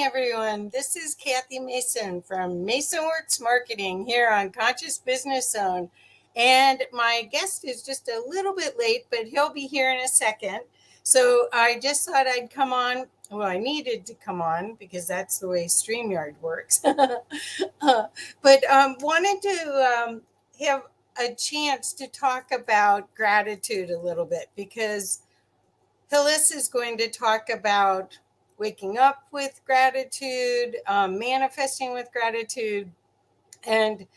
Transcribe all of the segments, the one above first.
everyone. This is Kathy Mason from Mason Works Marketing here on Conscious Business Zone. And my guest is just a little bit late, but he'll be here in a second. So I just thought I'd come on. Well, I needed to come on because that's the way StreamYard works. But wanted to have a chance to talk about gratitude a little bit because Hillis is going to talk about waking up with gratitude, manifesting with gratitude. And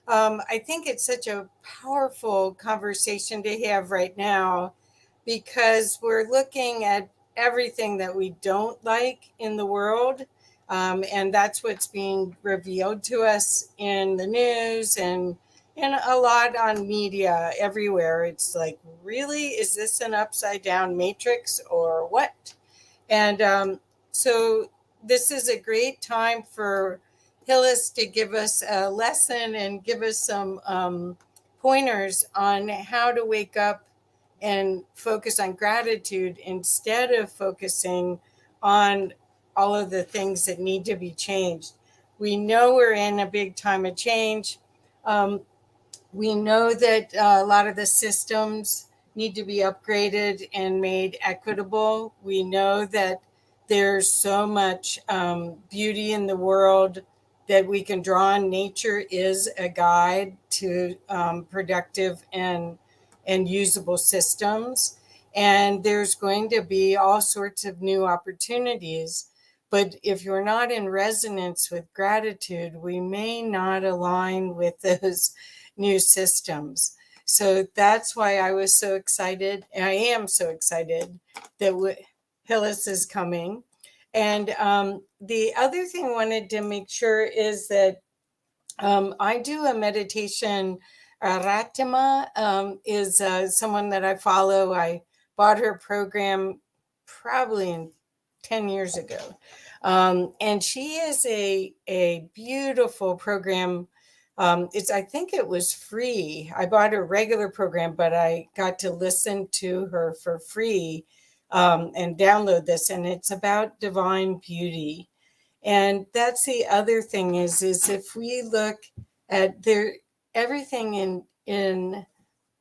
I think it's such a powerful conversation to have right now because we're looking at everything that we don't like in the world. And that's what's being revealed to us in the news and a lot on media everywhere. It's like, really, is this an upside down matrix or what? And so this is a great time for Hillis to give us a lesson and give us some pointers on how to wake up and focus on gratitude instead of focusing on all of the things that need to be changed. We know we're in a big time of change. We know that a lot of the systems need to be upgraded and made equitable. We know that there's so much beauty in the world that we can draw on. Nature is a guide to productive and usable systems. And there's going to be all sorts of new opportunities. But if you're not in resonance with gratitude, we may not align with those new systems. So that's why I was so excited. And I am so excited that Hillis is coming. And the other thing I wanted to make sure is that I do a meditation. Ratima is someone that I follow. I bought her program probably 10 years ago. And she is a beautiful program. I think it was free. I bought a regular program, but I got to listen to her for free and download this. And it's about divine beauty. And that's the other thing is if we look at everything in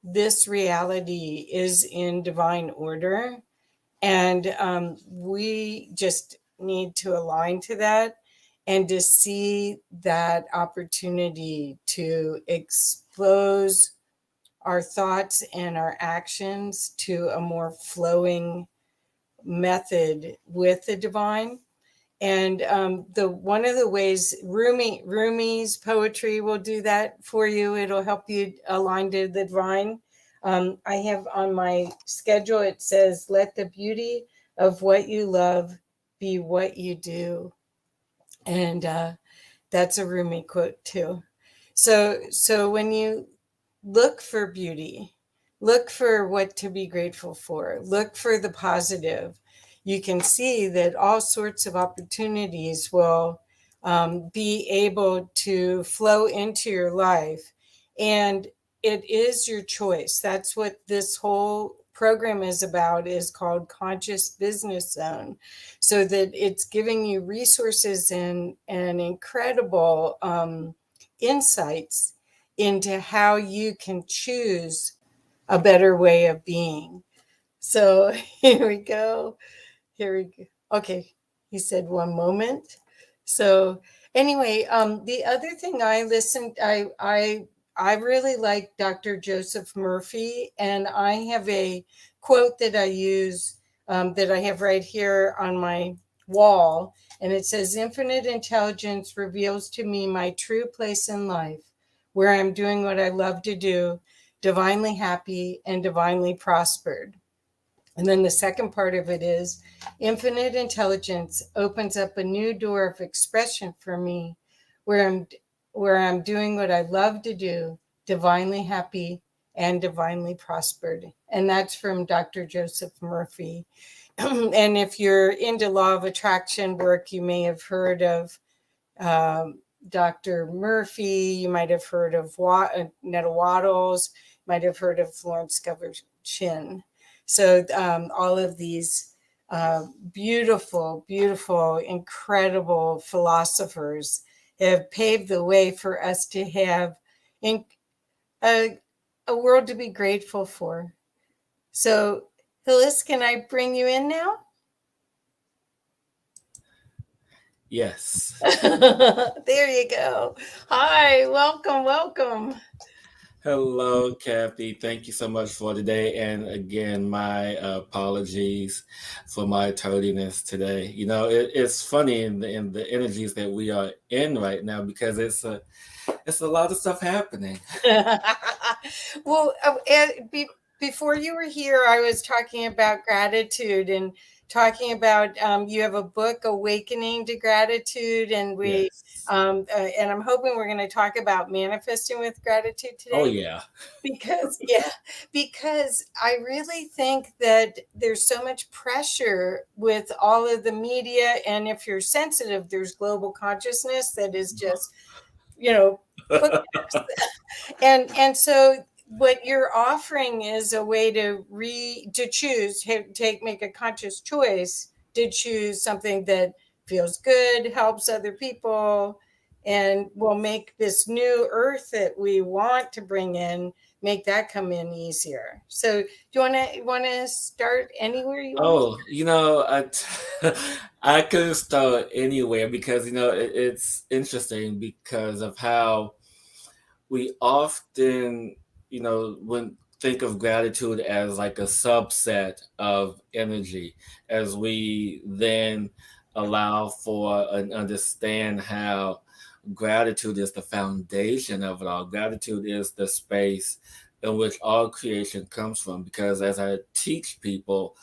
this reality is in divine order. And we just need to align to that and to see that opportunity to expose our thoughts and our actions to a more flowing method with the divine. And one of the ways Rumi's poetry will do that for you. It'll help you align to the divine. I have on my schedule, it says, let the beauty of what you love be what you do. And that's a Rumi quote too. So when you look for beauty, look for what to be grateful for, look for the positive, you can see that all sorts of opportunities will be able to flow into your life. And it is your choice. That's what this whole program is about, is called Conscious Business Zone, so that it's giving you resources and incredible insights into how you can choose a better way of being. So here we go. Okay, he said 1 moment. So anyway, the other thing I really like Dr. Joseph Murphy, and I have a quote that I use that I have right here on my wall, and it says, "Infinite intelligence reveals to me my true place in life, where I'm doing what I love to do, divinely happy and divinely prospered." And then the second part of it is, infinite intelligence opens up a new door of expression for me, where I'm doing what I love to do, divinely happy and divinely prospered. And that's from Dr. Joseph Murphy. And if you're into law of attraction work, you may have heard of Dr. Murphy. You might have heard of Netta Waddles, might have heard of Florence Scover Chin. So all of these beautiful, beautiful, incredible philosophers have paved the way for us to have in, a, a world to be grateful for. So, Hillis, can I bring you in now? Yes. There you go. Hi, welcome, welcome. Hello, Kathy. Thank you so much for today. And again, my apologies for my tardiness today. It's funny in the energies that we are in right now because it's a lot of stuff happening. Well, before you were here, I was talking about gratitude and talking about you have a book, Awakening to Gratitude, and Yes. and I'm hoping we're going to talk about manifesting with gratitude Oh today. yeah. Because I really think that there's so much pressure with all of the media, and if you're sensitive, there's global consciousness that is just, you know, cook. And so what you're offering is a way to choose, make a conscious choice to choose something that feels good, helps other people, and will make this new earth that we want to bring in, make that come in easier. So do you want to start anywhere you want to? Oh, I could start anywhere because it's interesting because of how we often, when think of gratitude as like a subset of energy, as we then allow for and understand how gratitude is the foundation of it all. Gratitude is the space in which all creation comes from. Because as I teach people,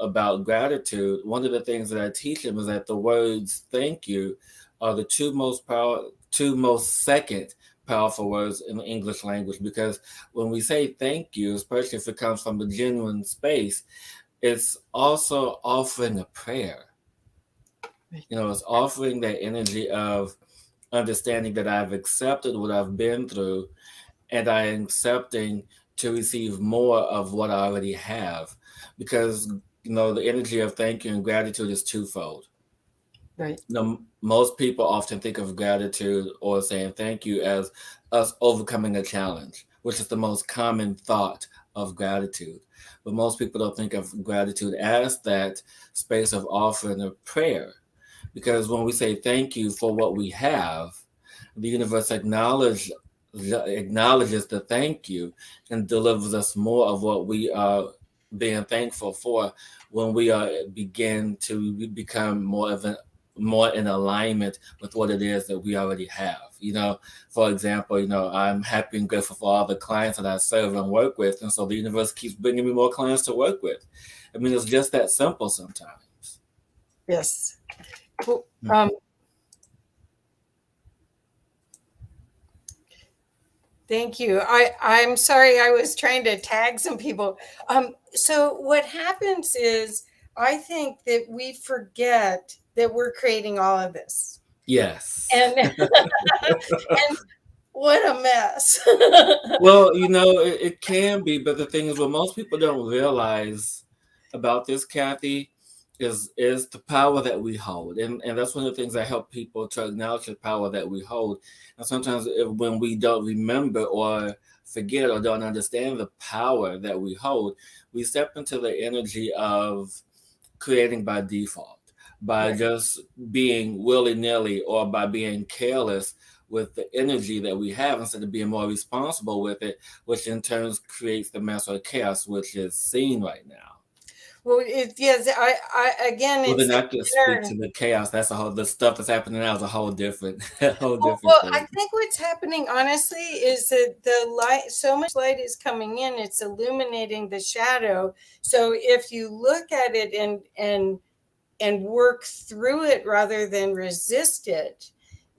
about gratitude, one of the things that I teach them is that the words "thank you" are the two most second powerful words in the English language. Because when we say "thank you," especially if it comes from a genuine space, it's also offering a prayer. It's offering that energy of understanding that I've accepted what I've been through and I am accepting to receive more of what I already have. Because, the energy of thank you and gratitude is twofold. Right. Most people often think of gratitude or saying thank you as us overcoming a challenge, which is the most common thought of gratitude. But most people don't think of gratitude as that space of offering a prayer. Because when we say thank you for what we have, the universe acknowledges the thank you and delivers us more of what we are being thankful for when we begin to become more in alignment with what it is that we already have. For example, I'm happy and grateful for all the clients that I serve and work with, and so the universe keeps bringing me more clients to work with. I mean, it's just that simple sometimes. Yes. Well, thank you. I'm sorry, I was trying to tag some people. So what happens is I think that we forget that we're creating all of this. Yes. And and what a mess. Well, it can be, but the thing is, what most people don't realize about this, Kathy, is the power that we hold, and that's one of the things I help people to acknowledge the power that we hold. And sometimes, when we don't remember or forget or don't understand the power that we hold, we step into the energy of creating by default, by Right. just being willy nilly or by being careless with the energy that we have instead of being more responsible with it, which in turn creates the mess or chaos which is seen right now. Well, yes, I again, Well, it's then the I could speak inner. to the chaos. That's a whole the stuff that's happening now is a whole different, a whole different Well, I thing. think what's happening, honestly, is that the light, so much light is coming in, it's illuminating the shadow. So if you look at it and work through it rather than resist it,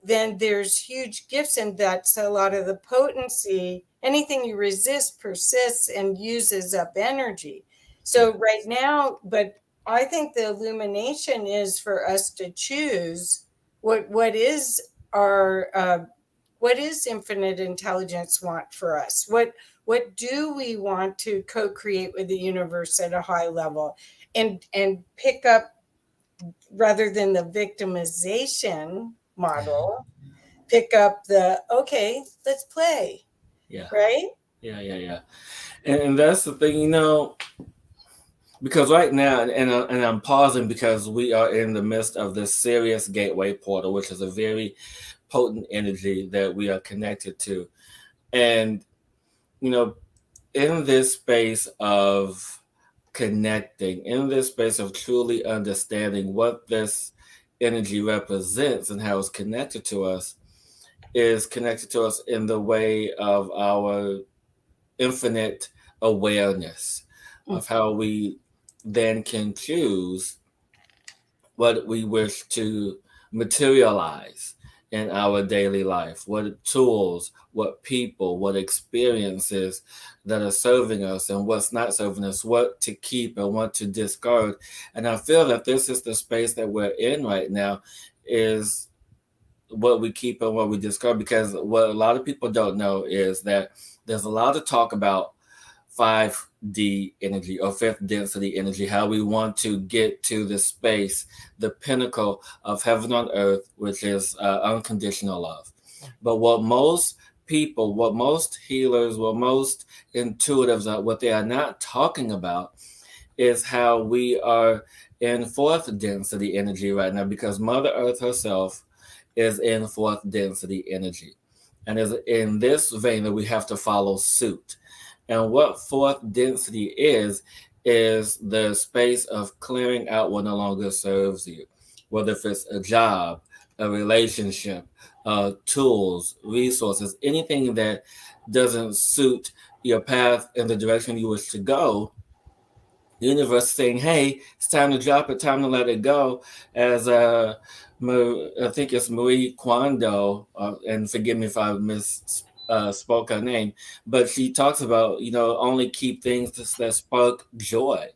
then there's huge gifts, and that's a lot of the potency. Anything you resist persists and uses up energy. So right now, but I think the illumination is for us to choose what is our what is infinite intelligence want for us, what do we want to co-create with the universe at a high level. and pick up, rather than the victimization model, pick up the, okay, let's play, Yeah. right? Yeah. And that's the thing, because right now, and I'm pausing because we are in the midst of this serious gateway portal, which is a very potent energy that we are connected to. And, you know, in this space of connecting, in this space of truly understanding what this energy represents and how it's connected to us, is connected to us in the way of our infinite awareness of how we then can choose what we wish to materialize in our daily life, what tools, what people, what experiences that are serving us and what's not serving us, what to keep and what to discard. And I feel that this is the space that we're in right now, is what we keep and what we discard, because what a lot of people don't know is that there's a lot of talk about 5D energy or fifth density energy, how we want to get to the space, the pinnacle of heaven on earth, which is unconditional love. But what most people, what most healers, what most intuitives are, what they are not talking about is how we are in fourth density energy right now, because Mother Earth herself is in fourth density energy. And is in this vein that we have to follow suit. And what fourth density is the space of clearing out what no longer serves you, whether if it's a job, a relationship, tools, resources, anything that doesn't suit your path in the direction you wish to go. The universe saying, "Hey, it's time to drop it, time to let it go." As I think it's Marie Kondo, and forgive me if I spoke her name, but she talks about, only keep things that spark joy.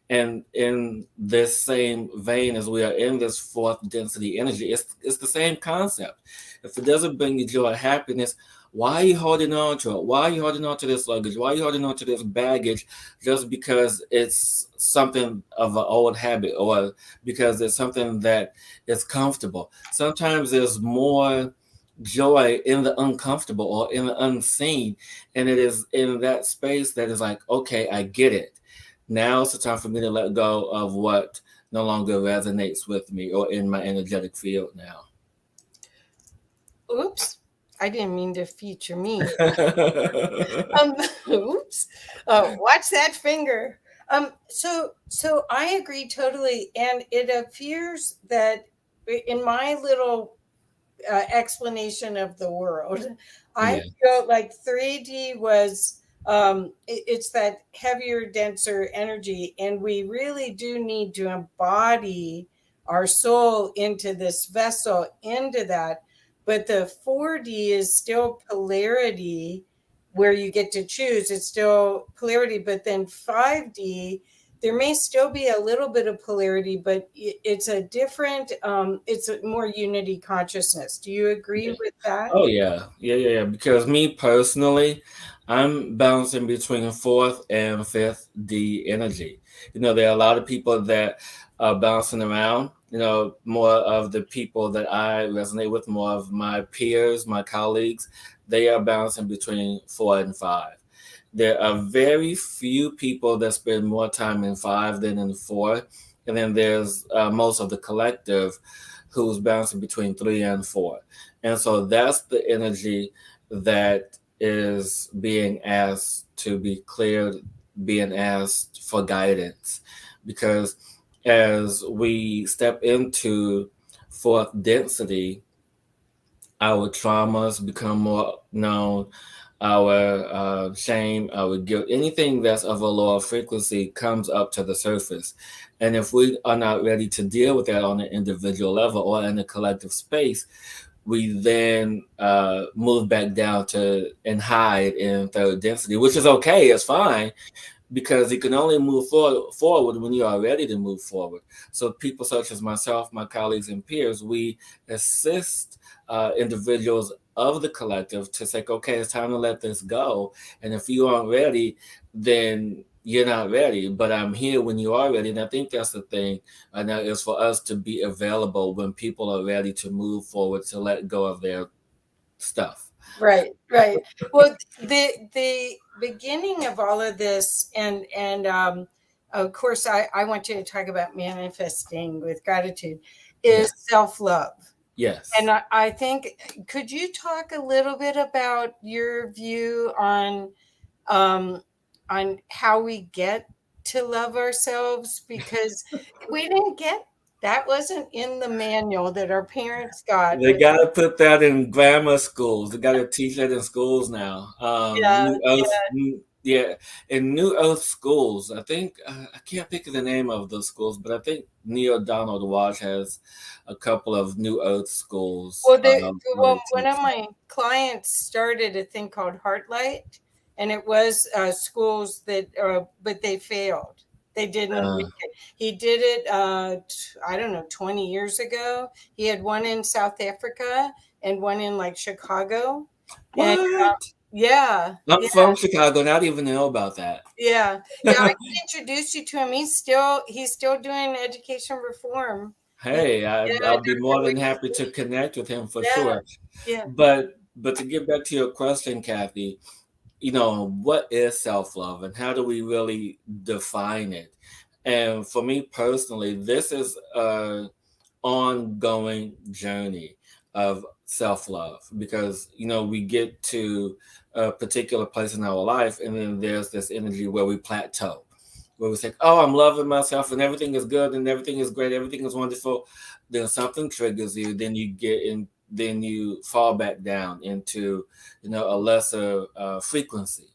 And in this same vein, as we are in this fourth density energy, it's the same concept. If it doesn't bring you joy, happiness, why are you holding on to it? Why are you holding on to this luggage? Why are you holding on to this baggage just because it's something of an old habit, or because it's something that is comfortable? Sometimes there's more joy in the uncomfortable or in the unseen. And it is in that space that is like, okay, I get it. Now it's the time for me to let go of what no longer resonates with me or in my energetic field now. Oops, I didn't mean to feature me. Oops. Watch that finger. So I agree totally, and it appears that in my little explanation of the world, I Yeah. feel like 3D was it's that heavier, denser energy, and we really do need to embody our soul into this vessel, into that. But the 4D is still polarity, where you get to choose. It's still polarity, but then 5D, there may still be a little bit of polarity, but it's a different, it's a more unity consciousness. Do you agree Yeah. with that? Oh yeah. Because me personally, I'm bouncing between fourth and fifth D energy. There are a lot of people that are bouncing around. More of the people that I resonate with, more of my peers, my colleagues, they are bouncing between 4 and 5. There are very few people that spend more time in 5 than in 4, and then there's most of the collective who's bouncing between 3 and 4. And so that's the energy that is being asked to be cleared, being asked for guidance. Because as we step into fourth density, our traumas become more known, our shame, our guilt, anything that's of a lower frequency comes up to the surface. And if we are not ready to deal with that on an individual level or in a collective space, we then move back down to and hide in third density, which is okay, it's fine, because you can only move forward when you are ready to move forward. So people such as myself, my colleagues and peers, we assist individuals of the collective to say, okay, it's time to let this go. And if you aren't ready, then you're not ready, but I'm here when you are ready. And I think that's the thing. And that is for us to be available when people are ready to move forward, to let go of their stuff. Right, right. Well, the beginning of all of this, and of course, I want you to talk about manifesting with gratitude, is Yes. self love. And Yes. I think, could you talk a little bit about your view um, on how we get to love ourselves? Because we didn't get that, wasn't in the manual that our parents got. They gotta put that in grammar schools. They gotta teach that in schools now. Yeah, New Earth, yeah. yeah, in New Earth schools. I think I can't think of the name of those schools, but I think Neil Donald Walsh has a couple of New Earth schools Well, where they one teach of that. my clients started a thing called Heartlight, and it was schools that, but they failed. They didn't Uh, make it. He did it, I don't know, 20 years ago. He had one in South Africa and one in like Chicago. And what? yeah, I'm yeah, from Chicago, and I didn't even know about that. yeah, yeah. I can introduce you to him. He's still doing education reform. He, Hey, yeah, I'll be Dr. more than happy Wixie. to connect with him for Yeah, sure. yeah, But to get back to your question, Kathy, what is self love and how do we really define it? And for me personally, this is a ongoing journey of self love because, we get to a particular place in our life, and then there's this energy where we plateau, where we say, oh, I'm loving myself and everything is good and everything is great, everything is wonderful. Then something triggers you, then you get in, then you fall back down into, a lesser frequency.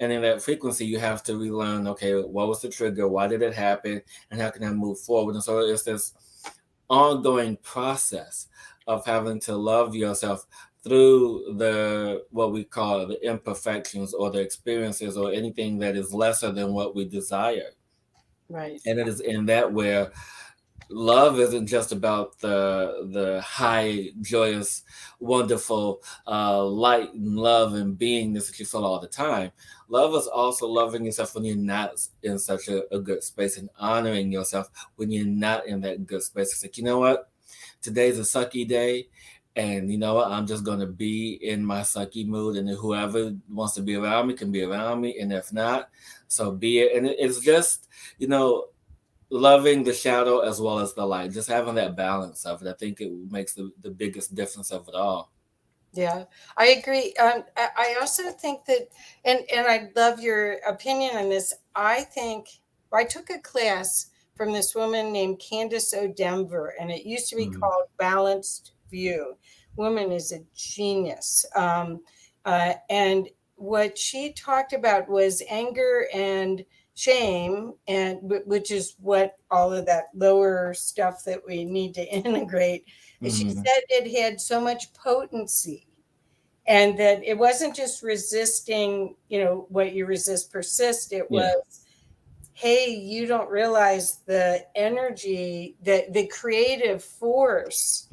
And in that frequency, you have to relearn, okay, what was the trigger? Why did it happen? And how can I move forward? And so it's this ongoing process of having to love yourself through the what we call the imperfections or the experiences or anything that is lesser than what we desire. right. And it is in that where love isn't just about the high, joyous, wonderful light and love and beingness that you feel all the time. Love is also loving yourself when you're not in such a good space, and honoring yourself when you're not in that good space. It's like, you know what, today's a sucky day, and you know what, I'm just going to be in my sucky mood, and whoever wants to be around me can be around me, and if not, so be it. And it's just, you know loving the shadow as well as the light, just having that balance of it. I think it makes the biggest difference of it all. Yeah, I agree. I also think that, and I love your opinion on this. I think, well, I took a class from this woman named Candace O'Denver, and it used to be Mm, called Balanced View. Woman is a genius. And what she talked about was anger and shame, and which is what all of that lower stuff that we need to integrate. And she mm, said it had so much potency, and that it wasn't just resisting, what you resist persists. It yeah. was, hey, you don't realize the energy, that the creative force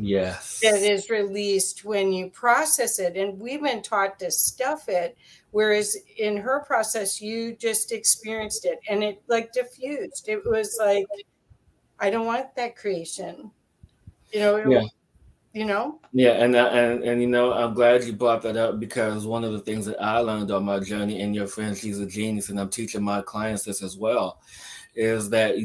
that Yes. is released when you process it. And we've been taught to stuff it, whereas in her process you just experienced it, and it like diffused. It was like, I don't want that creation, you know Yeah. it, you know Yeah, and I'm glad you brought that up because one of the things that I learned on my journey, and your friend, she's a genius, and I'm teaching my clients this as well, is that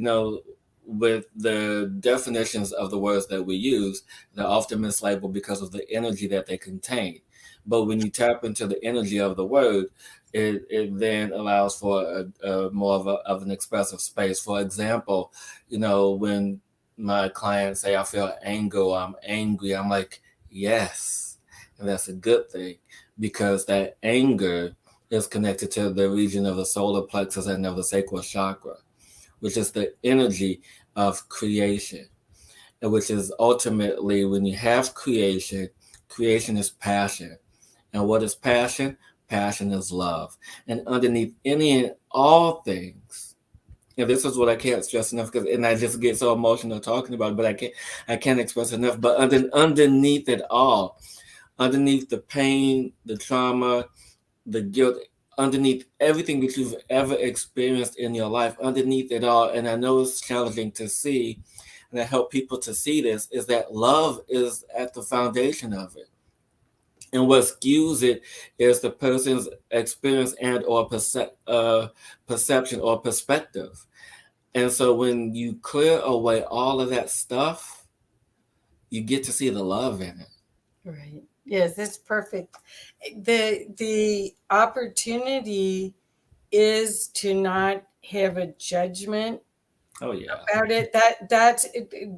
with the definitions of the words that we use, they're often mislabeled because of the energy that they contain. But when you tap into the energy of the word, it then allows for a more of an expressive space. For example, when my clients say, I feel anger, or I'm angry, I'm like, yes, and that's a good thing, because that anger is connected to the region of the solar plexus and of the sacral chakra, which is the energy of creation, and which is ultimately, when you have creation, creation is passion. And what is passion? Passion is love. And underneath any and all things, and this is what I can't stress enough, because and I just get so emotional talking about it, but I can't express enough. But underneath it all, underneath the pain, the trauma, the guilt, underneath everything that you've ever experienced in your life, underneath it all, and I know it's challenging to see, and I help people to see this, is that love is at the foundation of it. And what skews it is the person's experience and or perception or perspective. And so when you clear away all of that stuff, you get to see the love in it. Right. Yes, that's perfect. The opportunity is to not have a judgment Oh yeah. about it. That's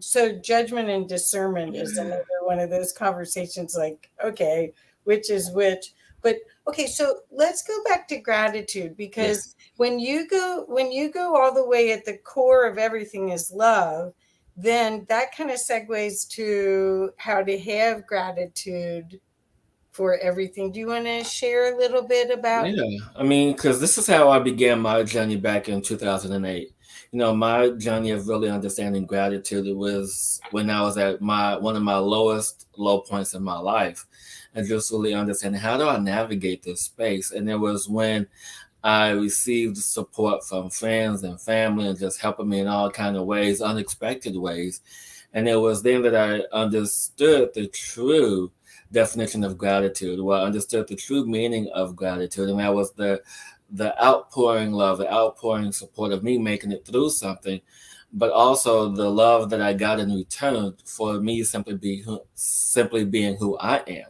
so judgment and discernment is another one of those conversations, like, okay, which is which. But okay, so let's go back to gratitude, because Yes. when you go all the way at the core of everything is love, then that kind of segues to how to have gratitude for everything. Do you want to share a little bit about? Yeah, I mean, because this is how I began my journey back in 2008. You know, my journey of really understanding gratitude, it was when I was at my one of my lowest low points in my life, and just really understanding how do I navigate this space. And it was when I received support from friends and family, and just helping me in all kind of ways, unexpected ways. And it was then that I understood the true definition of gratitude, where I understood the true meaning of gratitude. And that was the outpouring love, the outpouring support of me making it through something, but also the love that I got in return for me simply being who I am.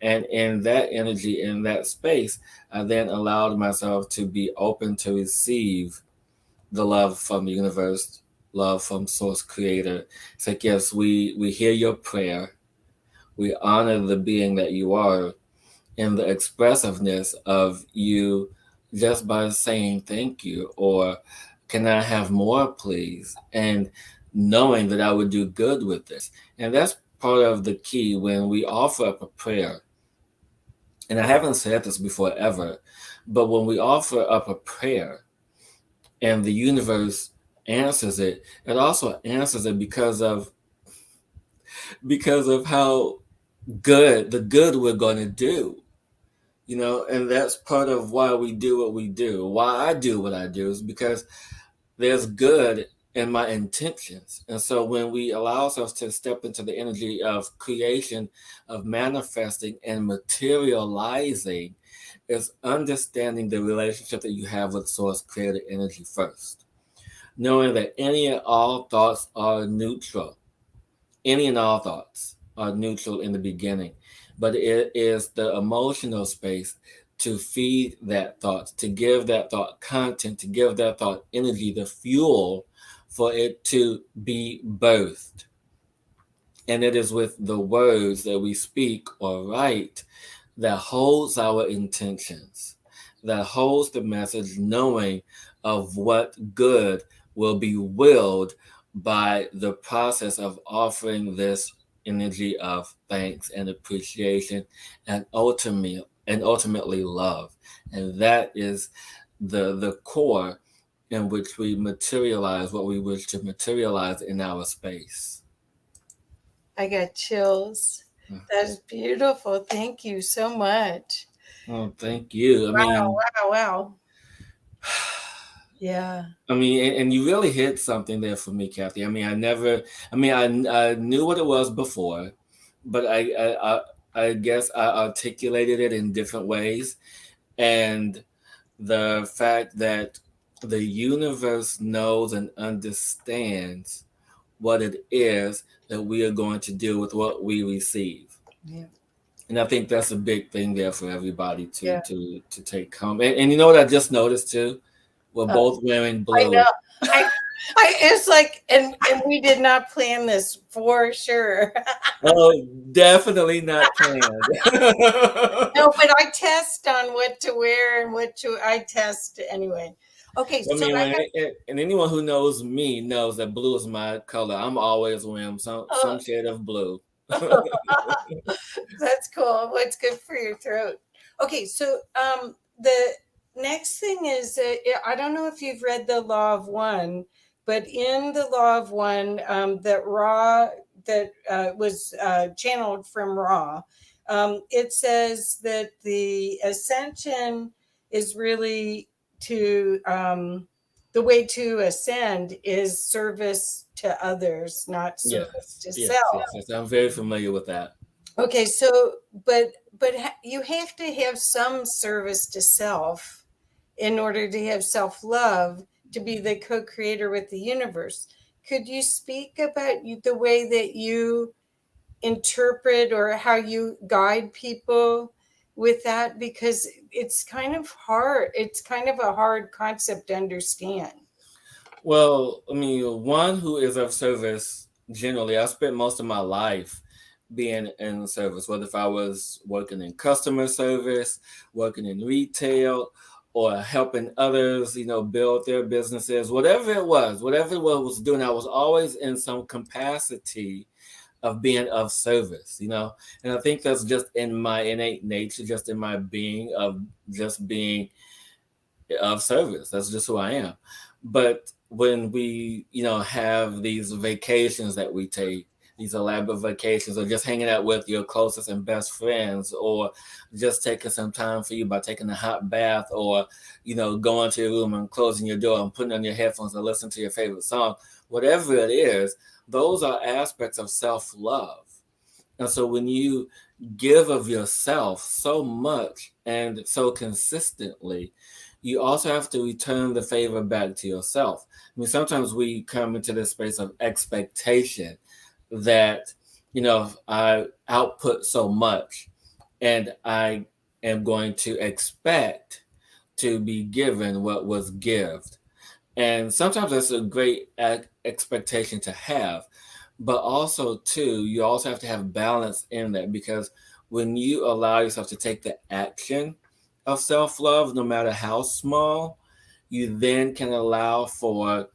And in that energy, in that space, I then allowed myself to be open to receive the love from the universe, love from Source Creator. It's like, yes, we hear your prayer, we honor the being that you are, and the expressiveness of you just by saying thank you, or can I have more, please? And knowing that I would do good with this. And that's part of the key when we offer up a prayer. And I haven't said this before ever, but when we offer up a prayer and the universe answers it, it also answers it because of how the good we're going to do, you know. And that's part of why we do what we do, why I do what I do, is because there's good in my intentions. And so when we allow ourselves to step into the energy of creation, of manifesting and materializing, is understanding the relationship that you have with Source Creator Energy first, knowing that any and all thoughts are neutral. Any and all thoughts are neutral in the beginning, but it is the emotional space to feed that thought, to give that thought content, to give that thought energy, the fuel for it to be birthed. And it is with the words that we speak or write that holds our intentions, that holds the message, knowing of what good will be willed by the process of offering this energy of thanks and appreciation, and ultimately love. And that is the core in which we materialize what we wish to materialize in our space. I got chills. That's beautiful. Thank you so much. Oh, thank you. Wow, wow, wow. Yeah. And you really hit something there for me, Kathy. I knew what it was before, but I guess I articulated it in different ways. And the fact that the universe knows and understands what it is that we are going to do with what we receive. Yeah. And I think that's a big thing there for everybody to Yeah. to take home. And you know what I just noticed too? We're Uh, both wearing I blue. know. It's like, and we did not plan this for sure. Oh, definitely not planned. No, but I test on what to wear and I test anyway. Okay, I so mean, I and anyone who knows me knows that blue is my color. I'm always wearing some shade of blue. have. That's cool. What's good for your throat? Okay, so the next thing is, I don't know if you've read the Law of One, but in the Law of One, that was channeled from Ra, it says that the ascension is really to the way to ascend is service to others, not service Yes, to yes, self. yes, yes. I'm very familiar with that. Okay, so but you have to have some service to self in order to have self-love to be the co-creator with the universe. Could you speak about the way that you interpret or how you guide people with that, because it's kind of hard, it's kind of a hard concept to understand. Well, I mean, one who is of service generally, I spent most of my life being in service, whether if I was working in customer service, working in retail, or helping others, build their businesses, whatever it was doing, I was always in some capacity of being of service. And I think that's just in my innate nature, just in my being of just being of service. That's just who I am. But when we, have these vacations that we take, these elaborate vacations, or just hanging out with your closest and best friends, or just taking some time for you by taking a hot bath, or, going to your room and closing your door and putting on your headphones and listening to your favorite song, whatever it is, those are aspects of self-love. And so when you give of yourself so much and so consistently, you also have to return the favor back to yourself. I mean, sometimes we come into this space of expectation that, I output so much and I am going to expect to be given what was given. And sometimes that's a great expectation to have. But also, too, you also have to have balance in that, because when you allow yourself to take the action of self love, no matter how small, you then can allow for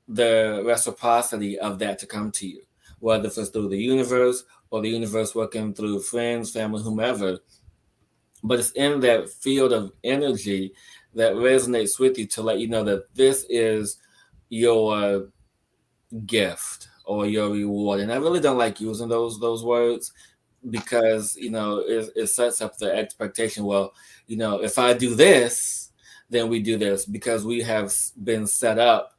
the reciprocity of that to come to you, whether it's through the universe or the universe working through friends, family, whomever. But it's in that field of energy that resonates with you to let you know that this is your gift or your reward. And I really don't like using those words, because it sets up the expectation. Well, if I do this, then we do this, because we have been set up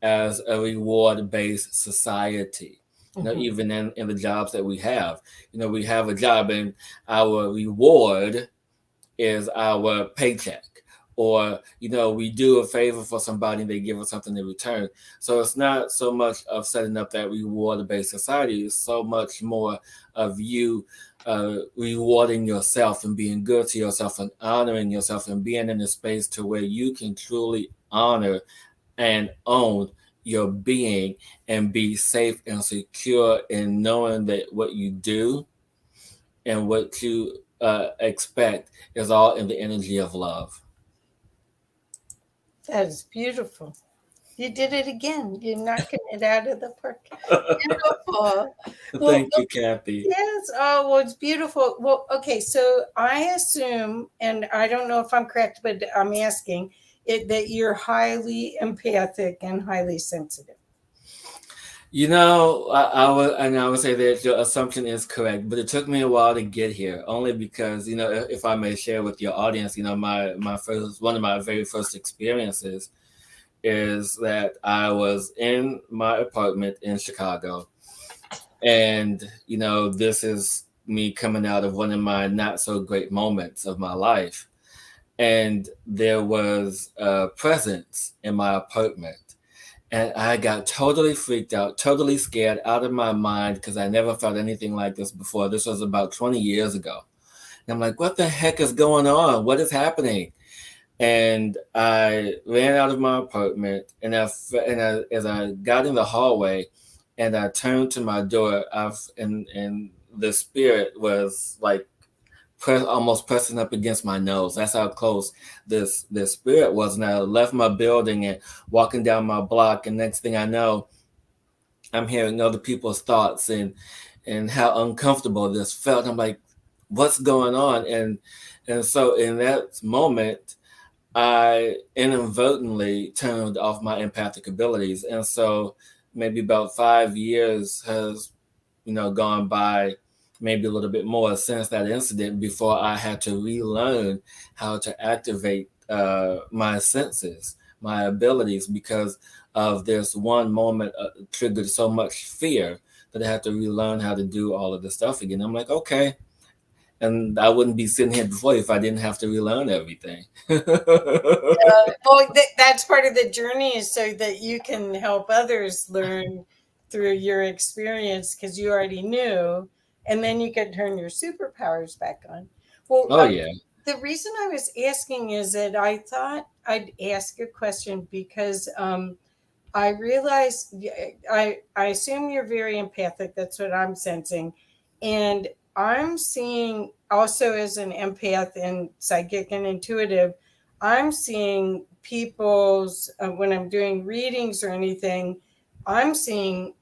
as a reward based society. Even in the jobs that we have, we have a job and our reward is our paycheck, or we do a favor for somebody and they give us something in return. So it's not so much of setting up that reward based society, it's so much more of you rewarding yourself and being good to yourself and honoring yourself and being in a space to where you can truly honor and own your being and be safe and secure in knowing that what you do and what you expect is all in the energy of love. That is beautiful. You did it again. You're knocking it out of the park. Beautiful. Well, Thank you, Kathy. yes. Oh, well, it's beautiful. Well, okay. So I assume, and I don't know if I'm correct, but I'm asking it that you're highly empathic and highly sensitive. I would say that your assumption is correct, but it took me a while to get here, only because, if I may share with your audience, my first one of my very first experiences is that I was in my apartment in Chicago, and this is me coming out of one of my not so great moments of my life, and there was a presence in my apartment. And I got totally freaked out, totally scared, out of my mind, because I never felt anything like this before. This was about 20 years ago. And I'm like, what the heck is going on? What is happening? And I ran out of my apartment, and as I got in the hallway and I turned to my door, and the spirit was like almost pressing up against my nose. That's how close this spirit was. And I left my building and walking down my block, and next thing I know, I'm hearing other people's thoughts and how uncomfortable this felt. I'm like, what's going on? And so in that moment, I inadvertently turned off my empathic abilities. And so maybe about 5 years has, gone by, maybe a little bit more since that incident, before I had to relearn how to activate my senses, my abilities, because of this one moment triggered so much fear that I had to relearn how to do all of this stuff again. I'm like, okay. And I wouldn't be sitting here before if I didn't have to relearn everything. Well, that's part of the journey is so that you can help others learn through your experience because you already knew, and then you can turn your superpowers back on. Well, Oh, yeah. the reason I was asking is that I thought I'd ask a question because I realize I assume you're very empathic. That's what I'm sensing, and I'm seeing also as an empath and psychic and intuitive. I'm seeing people's when I'm doing readings or anything. I'm seeing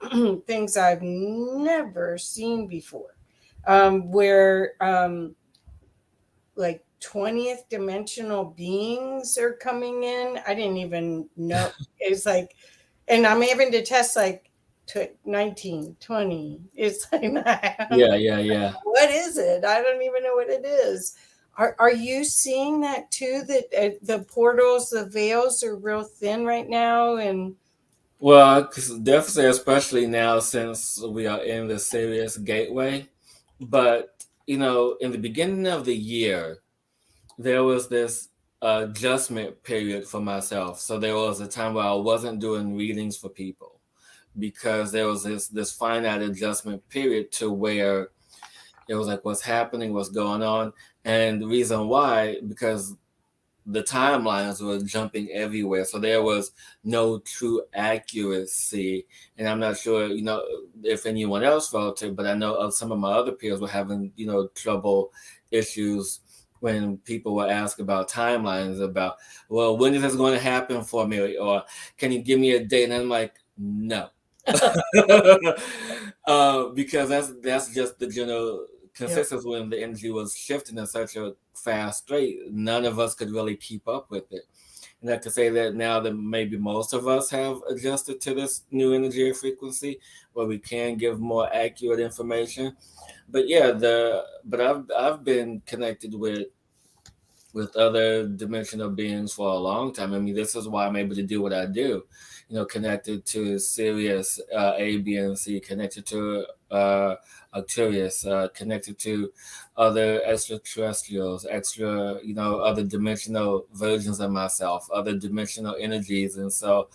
things I've never seen before, where like 20th dimensional beings are coming in. I didn't even know. It's like, and I'm having to test like 19, 20. It's like, Yeah, yeah, yeah. what is it? I don't even know what it is. Are you seeing that too? That the portals, the veils are real thin right now, and Well, 'cause definitely, especially now since we are in the serious gateway. But, in the beginning of the year, there was this adjustment period for myself. So there was a time where I wasn't doing readings for people because there was this finite adjustment period to where it was like, what's happening, what's going on. And the reason why, because the timelines were jumping everywhere. So there was no true accuracy. And I'm not sure, if anyone else felt it, but I know some of my other peers were having, trouble issues when people were asked about timelines about, well, when is this going to happen for me? Or can you give me a date? And I'm like, no. Because that's just the general yeah. consensus when the energy was shifting in such a fast rate. None of us could really keep up with it. And I could say that now that maybe most of us have adjusted to this new energy or frequency where we can give more accurate information. But yeah, but I've been connected with other dimensional beings for a long time. I mean, this is why I'm able to do what I do. Connected to Sirius, A, B, and C, connected to Arcturus, connected to other extraterrestrials, other dimensional versions of myself, other dimensional energies, and so,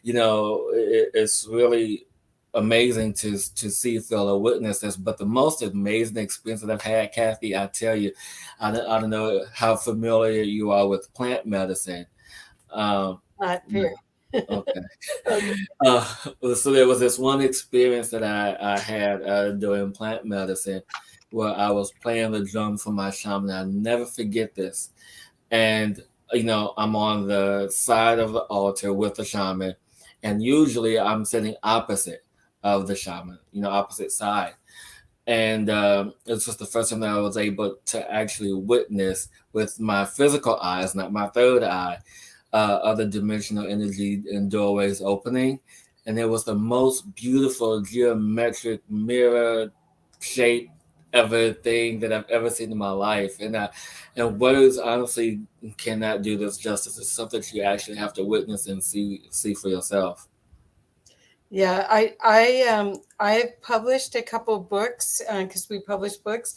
it's really amazing to see, feel, or witness this. But the most amazing experience that I've had, Kathy, I tell you, I don't know how familiar you are with plant medicine. Not No. very. Okay. Okay. Uh, so there was this one experience that I had doing plant medicine where I was playing the drum for my shaman. I'll never forget this. And, I'm on the side of the altar with the shaman. And usually I'm sitting opposite of the shaman, opposite side. And it's just the first time that I was able to actually witness with my physical eyes, not my third eye, other dimensional energy and doorways opening. And it was the most beautiful geometric mirror shape ever thing that I've ever seen in my life. And words honestly cannot do this justice. It's something that you actually have to witness and see for yourself. Yeah, I've published a couple books because we publish books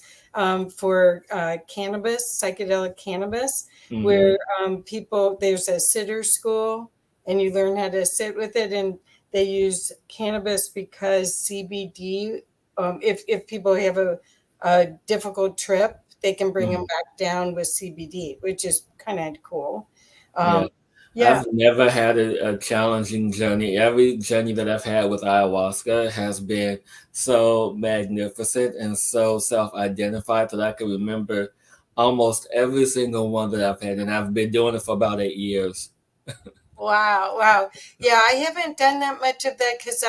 for cannabis, psychedelic cannabis, Mm-hmm. where people there's a sitter school and you learn how to sit with it, and they use cannabis because CBD. If people have a difficult trip, they can bring them Mm-hmm. back down with CBD, which is kind of cool. Yeah. Um, yeah, I've never had a challenging journey. Every journey that I've had with ayahuasca has been so magnificent and so self-identified that I can remember almost every single one that I've had, and I've been doing it for about 8 years. wow, wow. Yeah, I haven't done that much of that because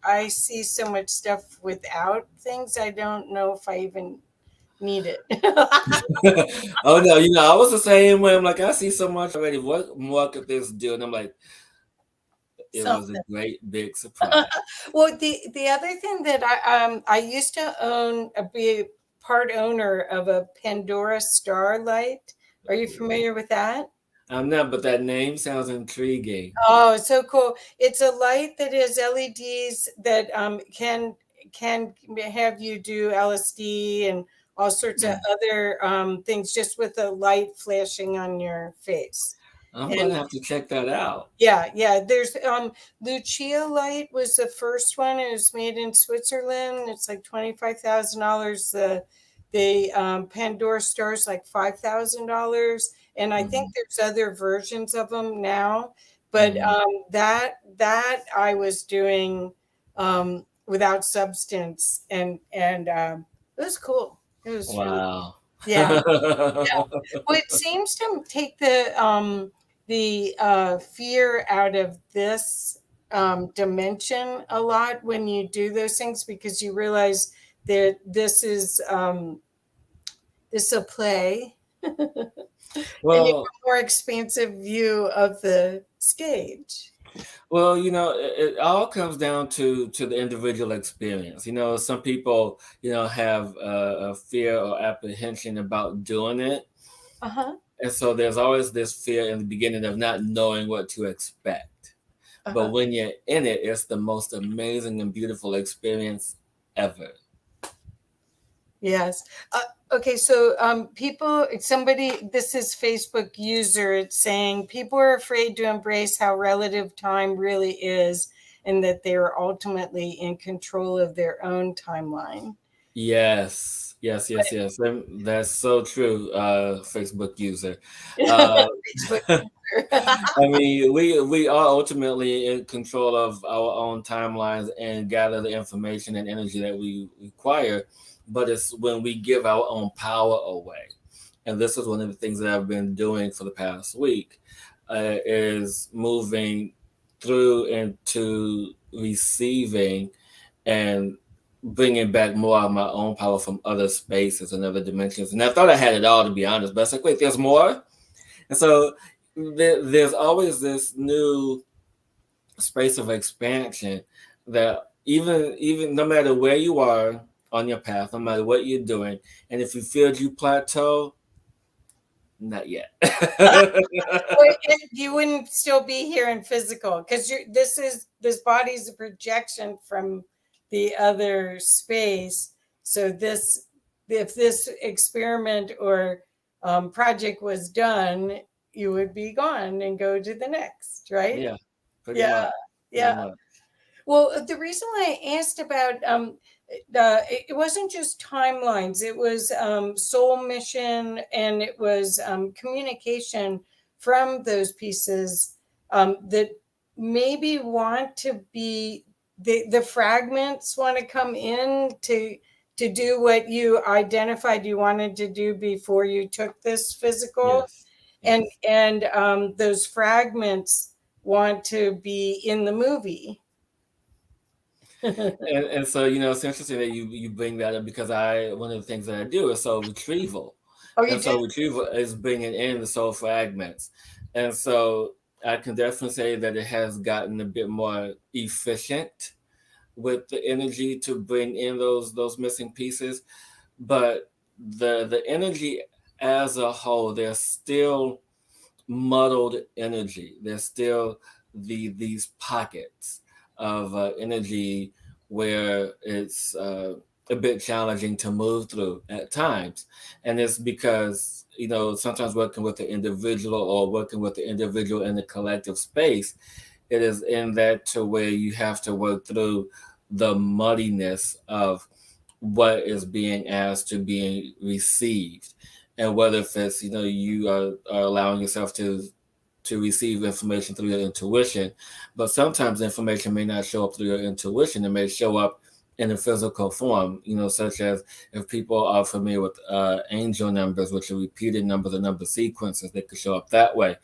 I see so much stuff without things. I don't know if I even need it. Oh no, I was the same way. I'm like, I see so much already. What more could this do? And I'm like, it was a Something. great big surprise. Well, the other thing that I used to be part owner of a Pandora starlight, Are you familiar with that? I'm not, but that name sounds intriguing. Oh, so cool. It's a light that has LEDs that can have you do LSD and all sorts of Hmm. other things just with a light flashing on your face. I'm And gonna have to check that out. yeah, yeah. There's Lucia light was the first one. It was made in Switzerland. It's like $25,000. The Pandora star is like $5,000, and I think Hmm. there's other versions of them now. But Hmm. that I was doing without substance, and it was cool. It was really Wow. yeah. Well, it seems to take the fear out of this dimension a lot when you do those things because you realize that this is a play, and you Well, have a more expansive view of the stage. well, it all comes down to the individual experience. Some people, have a fear or apprehension about doing it, Uh huh. and so there's always this fear in the beginning of not knowing what to expect. Uh But huh. when you're in it, it's the most amazing and beautiful experience ever. Yes. Okay. So, somebody, this is Facebook user, it's saying people are afraid to embrace how relative time really is and that they are ultimately in control of their own timeline. Yes, yes, yes, yes. That's so true, Facebook user. Uh, Facebook user. I mean, we are ultimately in control of our own timelines and gather the information and energy that we require, but it's when we give our own power away. And this is one of the things that I've been doing for the past week, is moving through into receiving and bringing back more of my own power from other spaces and other dimensions. And I thought I had it all, to be honest, but it's like, wait, there's more. And so there's always this new space of expansion that even no matter where you are on your path, no matter what you're doing, and if you feel you plateau, not yet. You wouldn't still be here in physical because this body is a projection from the other space. So this, if this experiment or project was done, you would be gone and go to the next, right? Yeah, pretty Yeah, much, pretty yeah. much. Well, the reason why I asked about it wasn't just timelines; it was soul mission, and it was communication from those pieces that maybe want to be the fragments want to come in to do what you identified you wanted to do before you took this physical, Yes, and yes. those fragments want to be in the movie. And so it's interesting that you bring that up because I one of the things that I do is so retrieval, Oh, you and did? so retrieval is bringing in the soul fragments, and so I can definitely say that it has gotten a bit more efficient with the energy to bring in those missing pieces, but the energy as a whole, there's still muddled energy. There's still these pockets of energy where it's a bit challenging to move through at times, and it's because sometimes working with the individual or working with the individual in the collective space, it is in that to where you have to work through the muddiness of what is being asked to be received, and whether if it's you are allowing yourself to receive information through your intuition, but sometimes information may not show up through your intuition. It may show up in a physical form, such as if people are familiar with angel numbers, which are repeated numbers or number sequences, they could show up that way,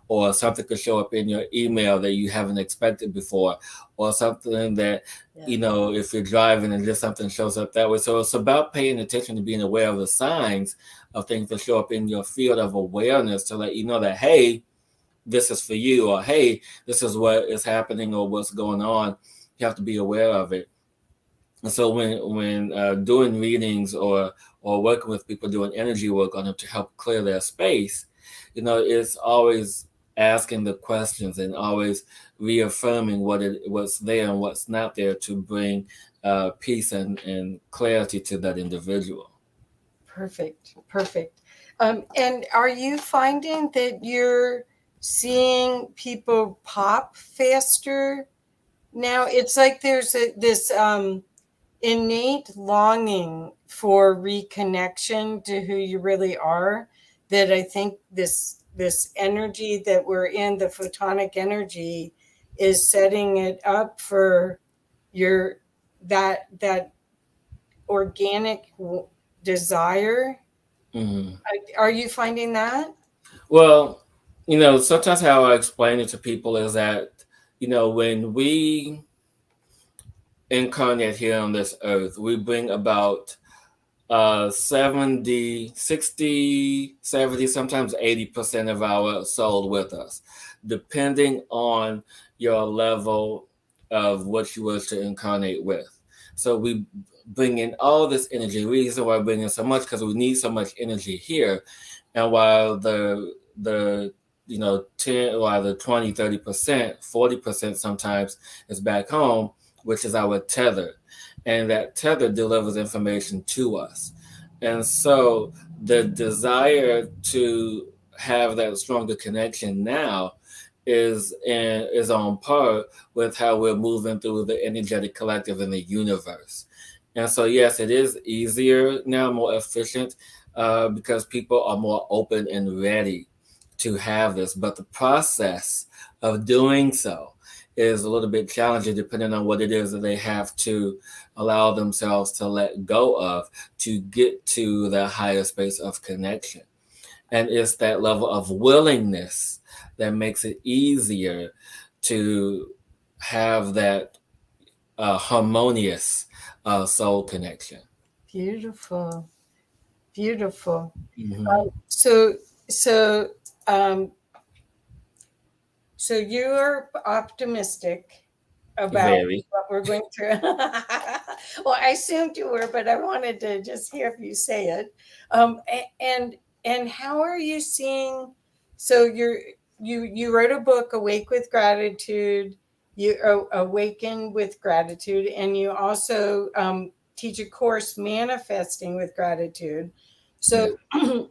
or something could show up in your email that you haven't expected before, or something that Yeah. if you're driving and just something shows up that way. So it's about paying attention to being aware of the signs of things that show up in your field of awareness to let you know that, hey, this is for you, or hey, this is what is happening or what's going on. You have to be aware of it. And so when doing readings or working with people doing energy work on them to help clear their space, it's always asking the questions and always reaffirming what's there and what's not there to bring peace and clarity to that individual. Perfect. Perfect. And are you finding that you're seeing people pop faster now? It's like there's this innate longing for reconnection to who you really are, that I think this energy that we're in, the photonic energy, is setting it up for your that organic desire. Hmm. Are you finding that? Well, sometimes how I explain it to people is that, when we incarnate here on this earth, we bring about 70, 60, 70, sometimes 80% of our soul with us, depending on your level of what you wish to incarnate with. So we bring in all this energy. The reason why we bring in so much, because we need so much energy here. And while the 10, while the 20, 30%, 40% sometimes is back home, which is our tether, and that tether delivers information to us. And so the desire to have that stronger connection now is on par with how we're moving through the energetic collective in the universe. And so yes, it is easier now, more efficient, because people are more open and ready to have this. But the process of doing so is a little bit challenging depending on what it is that they have to allow themselves to let go of to get to the higher space of connection. And it's that level of willingness that makes it easier to have that harmonious soul connection. Beautiful, beautiful. Hmm. So so um, so you're optimistic about Very. what we're going through. Well, I assumed you were, but I wanted to just hear if you say it. And how are you seeing? So you wrote a book, Awake with Gratitude. You awaken with gratitude, and you also teach a course, Manifesting with Gratitude. Yeah. So,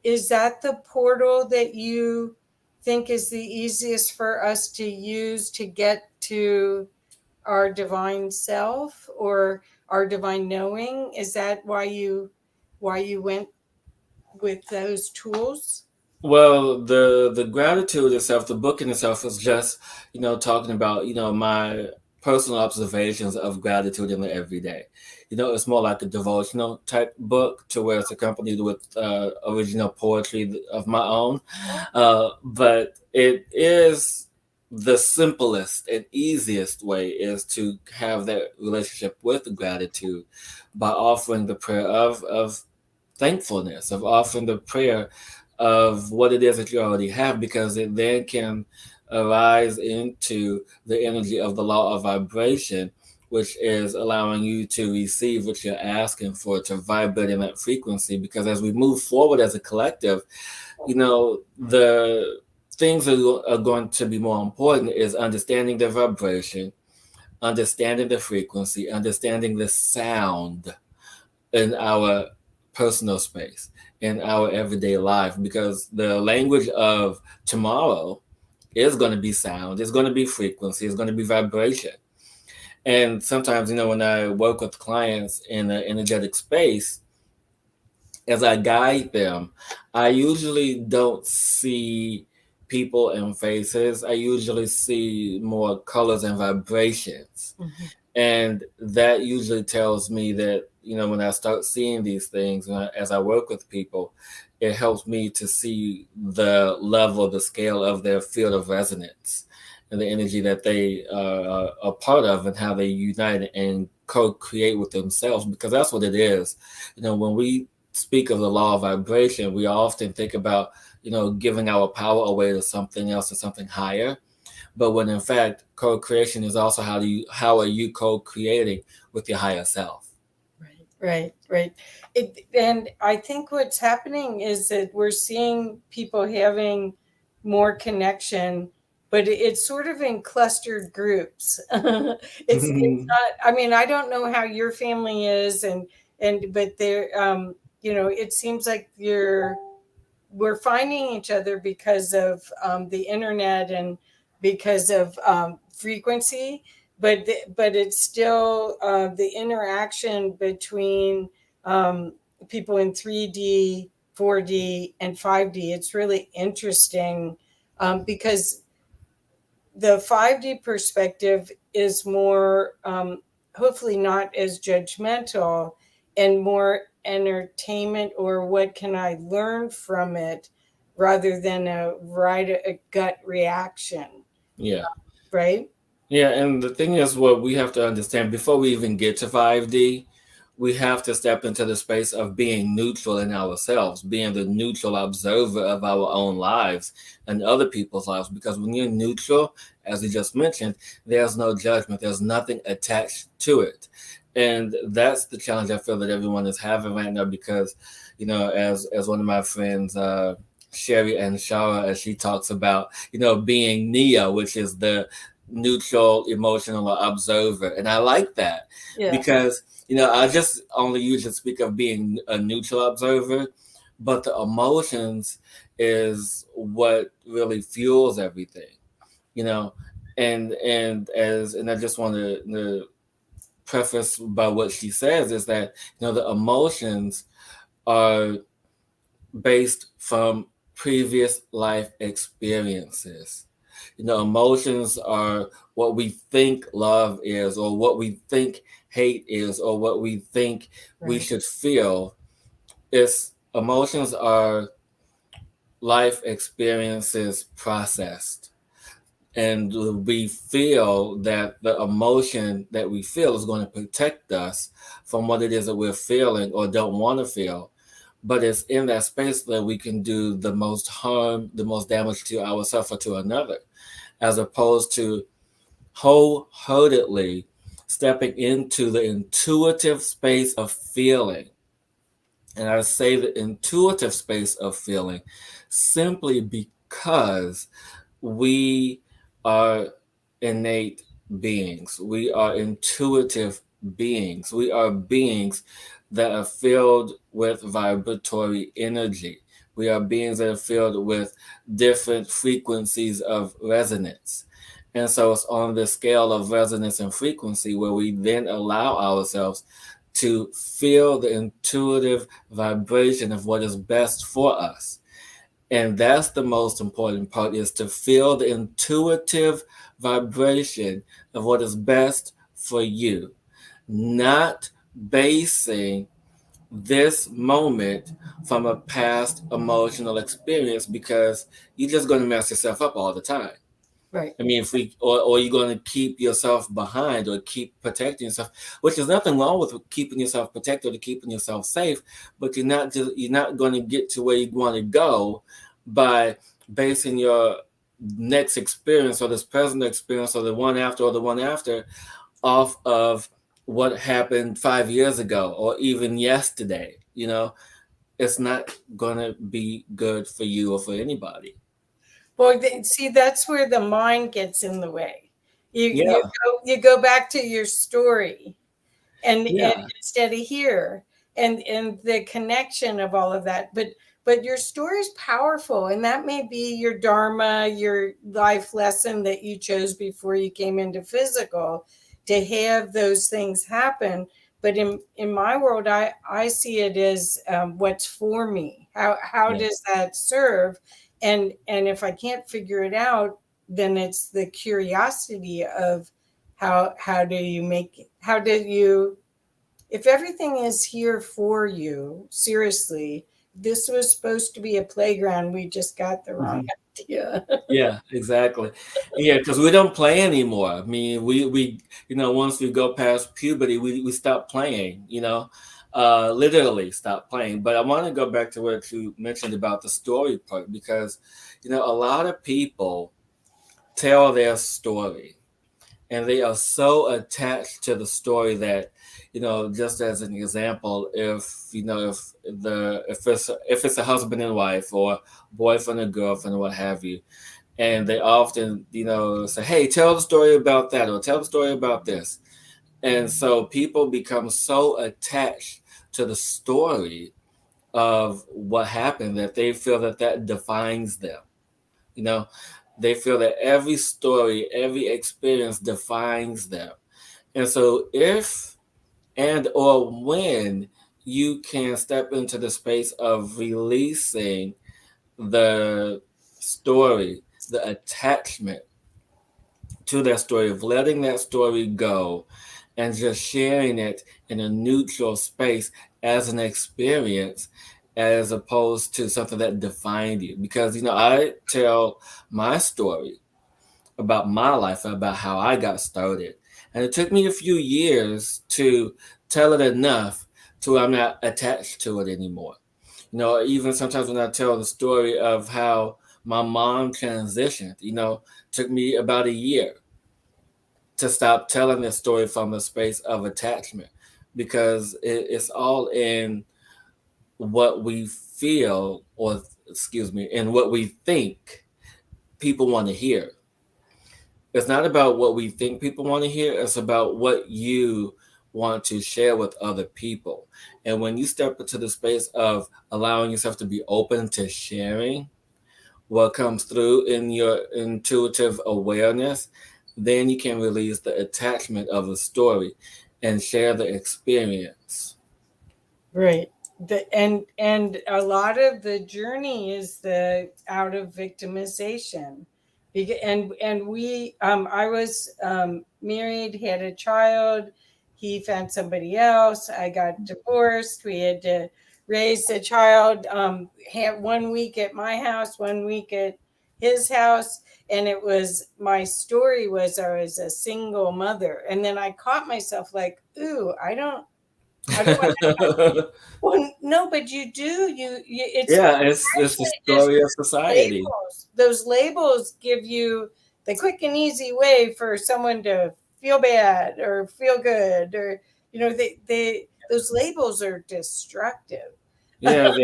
is that the portal that you think is the easiest for us to use to get to our divine self or our divine knowing? Is that why you went with those tools? Well, the gratitude itself, the book in itself is just, talking about, my personal observations of gratitude in the everyday. It's more like a devotional type book to where it's accompanied with original poetry of my own. But it is the simplest and easiest way is to have that relationship with gratitude by offering the prayer of thankfulness, of offering the prayer of what it is that you already have, because it then can arise into the energy of the law of vibration, which is allowing you to receive what you're asking for, to vibrate in that frequency. Because as we move forward as a collective, the things that are going to be more important is understanding the vibration, understanding the frequency, understanding the sound in our personal space, in our everyday life, because the language of tomorrow is going to be sound, it's going to be frequency, it's going to be vibration. And sometimes, when I work with clients in an energetic space, as I guide them, I usually don't see people and faces. I usually see more colors and vibrations. Mhm. And that usually tells me that, when I start seeing these things, as I work with people, it helps me to see the level, the scale of their field of resonance and the energy that they are a part of, and how they unite and co-create with themselves, because that's what it is. When we speak of the law of vibration, we often think about, giving our power away to something else, to something higher. But when in fact co-creation is also how are you co-creating with your higher self. Right, right. And I think what's happening is that we're seeing people having more connection, but it's sort of in clustered groups. It's not, I mean, I don't know how your family is, but there, it seems like we're finding each other because of the internet and because of frequency, but it's still the interaction between um, people in 3D, 4D, and 5D. It's really interesting because the 5D perspective is more, hopefully, not as judgmental and more entertainment, or what can I learn from it, rather than a gut reaction, Yeah. right? Yeah, and the thing is, what we have to understand before we even get to 5D, we have to step into the space of being neutral in ourselves, being the neutral observer of our own lives and other people's lives. Because when you're neutral, as we just mentioned, there's no judgment, there's nothing attached to it. And that's the challenge I feel that everyone is having right now because, as one of my friends, Sherry and Shara, as she talks about, being Neo, which is the neutral emotional observer, and I like that Yeah. because I just only usually speak of being a neutral observer, but the emotions is what really fuels everything, you know and I just want to preface by what she says is that the emotions are based from previous life experiences. Emotions are what we think love is, or what we think hate is, or what we think we Right. should feel. It's emotions are life experiences processed. And we feel that the emotion that we feel is going to protect us from what it is that we're feeling or don't want to feel. But it's in that space that we can do the most harm, the most damage to ourselves or to another, as opposed to wholeheartedly stepping into the intuitive space of feeling. And I say the intuitive space of feeling simply because we are innate beings. We are intuitive beings. We are beings that are filled with vibratory energy. We are beings that are filled with different frequencies of resonance. And so it's on the scale of resonance and frequency where we then allow ourselves to feel the intuitive vibration of what is best for us. And that's the most important part, is to feel the intuitive vibration of what is best for you, not basing this moment from a past emotional experience, because you're just going to mess yourself up all the time. Right. I mean, if we or you're going to keep yourself behind or keep protecting yourself, which is nothing wrong with keeping yourself protected or keeping yourself safe, but you're not going to get to where you want to go by basing your next experience or this present experience or the one after off of what happened 5 years ago or even yesterday. It's not going to be good for you or for anybody. Well, see, that's where the mind gets in the way. You you Yeah, you go back to your story, and yeah. instead of here, and the connection of all of that, but your story is powerful, and that may be your dharma, your life lesson that you chose before you came into physical, to have those things happen. But in my world, I see it as what's for me. How Yeah. does that serve? And if I can't figure it out, then it's the curiosity of how do you make, how did you, if everything is here for you, seriously, this was supposed to be a playground, we just got the wrong Mhm. idea. Yeah, exactly. Yeah, because we don't play anymore. I mean, we once we go past puberty, we stop playing. Literally stop playing. But I want to go back to what you mentioned about the story part, because a lot of people tell their story, and they are so attached to the story that, just as an example, if it's a husband and wife, or boyfriend and girlfriend, or what have you, and they often, say, hey, tell the story about that, or tell the story about this. And so people become so attached to the story of what happened that they feel that defines them. You know, they feel that every story, every experience defines them. And so if and or when you can step into the space of releasing the story, the attachment to that story, of letting that story go and just sharing it in a neutral space as an experience, as opposed to something that defined you. Because, I tell my story about my life, about how I got started. And it took me a few years to tell it enough to where I'm not attached to it anymore. Even sometimes when I tell the story of how my mom transitioned, took me about a year to stop telling this story from a space of attachment, because it's all in what we feel, or excuse me, in what we think people want to hear. It's not about what we think people want to hear, it's about what you want to share with other people. And when you step into the space of allowing yourself to be open to sharing what comes through in your intuitive awareness, then you can release the attachment of the story and share the experience. Right. And a lot of the journey is the out of victimization. And we I was married, had a child, he found somebody else, I got divorced, we had to raise the child, had 1 week at my house, 1 week at his house. And it was, my story was, I was a single mother, and then I caught myself like, ooh, how do I? Well, no, but you do. It's Yeah, it's the unfortunate, just story of society. labels. Those labels give you the quick and easy way for someone to feel bad or feel good, or they those labels are destructive. Yeah,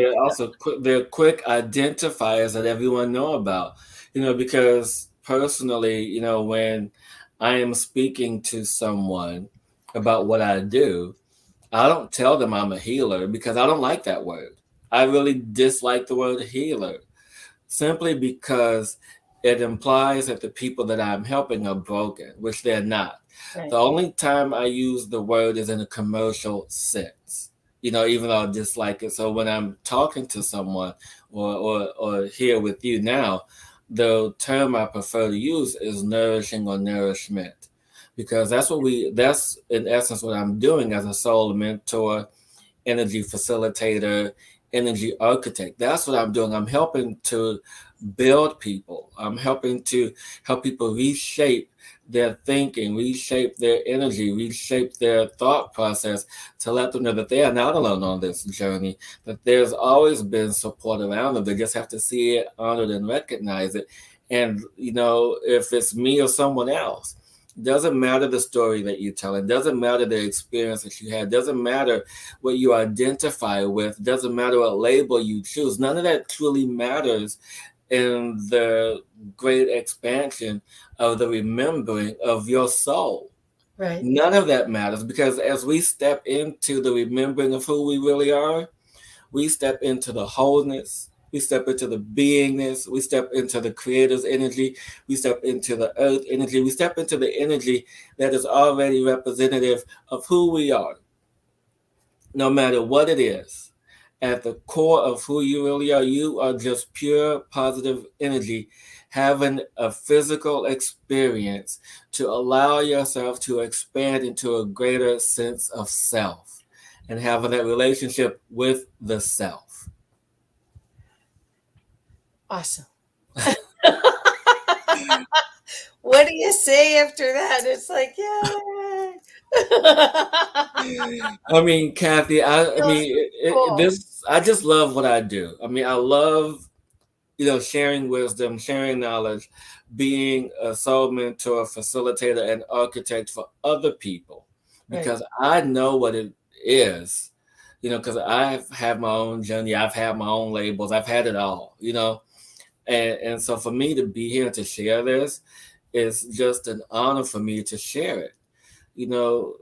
they're quick identifiers that everyone know about. Because personally, when I am speaking to someone about what I do, I don't tell them I'm a healer, because I don't like that word. I really dislike the word healer, simply because it implies that the people that I'm helping are broken, which they're not. Right. The only time I use the word is in a commercial sense, even though I dislike it. So when I'm talking to someone, or here with you now, the term I prefer to use is nourishing or nourishment, because that's in essence what I'm doing as a soul mentor, energy facilitator, energy architect. That's what I'm doing. I'm helping to build people. I'm helping to help people reshape their thinking, reshape their energy, reshape their thought process, to let them know that they are not alone on this journey, that there's always been support around them. They just have to see it, honor it, and recognize it. And, if it's me or someone else, doesn't matter the story that you tell. It doesn't matter the experience that you had. Doesn't matter what you identify with. Doesn't matter what label you choose. None of that truly matters in the great expansion of the remembering of your soul. Right. None of that matters, because as we step into the remembering of who we really are, we step into the wholeness, we step into the beingness, we step into the creator's energy, we step into the earth energy, we step into the energy that is already representative of who we are, no matter what it is. At the core of who you are just pure positive energy, having a physical experience to allow yourself to expand into a greater sense of self, and having that relationship with the self. Awesome. What do you say after that? It's like, yay. I mean, Kathy, I Feels mean, cool. I just love what I do. I mean, I love, sharing wisdom, sharing knowledge, being a soul mentor, facilitator, and architect for other people, Right. because I know what it is, because I've had my own journey, I've had my own labels, I've had it all, and so for me to be here to share this is just an honor for me to share it. You know,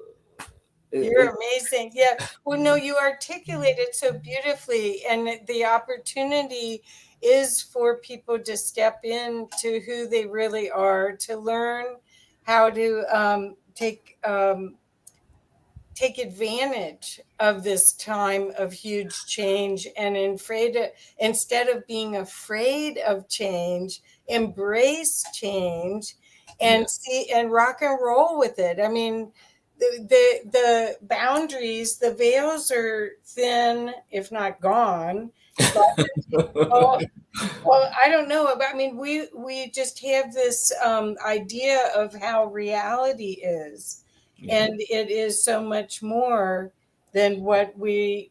You're amazing. Yeah. Well, no, you articulate it so beautifully. And the opportunity is for people to step into who they really are, to learn how to take advantage of this time of huge change, and instead of being afraid of change, embrace change yeah. and see and rock and roll with it. I mean, the boundaries, the veils are thin, if not gone. But well, well, I don't know. I mean, we just have this idea of how reality is, Yeah. and it is so much more than what we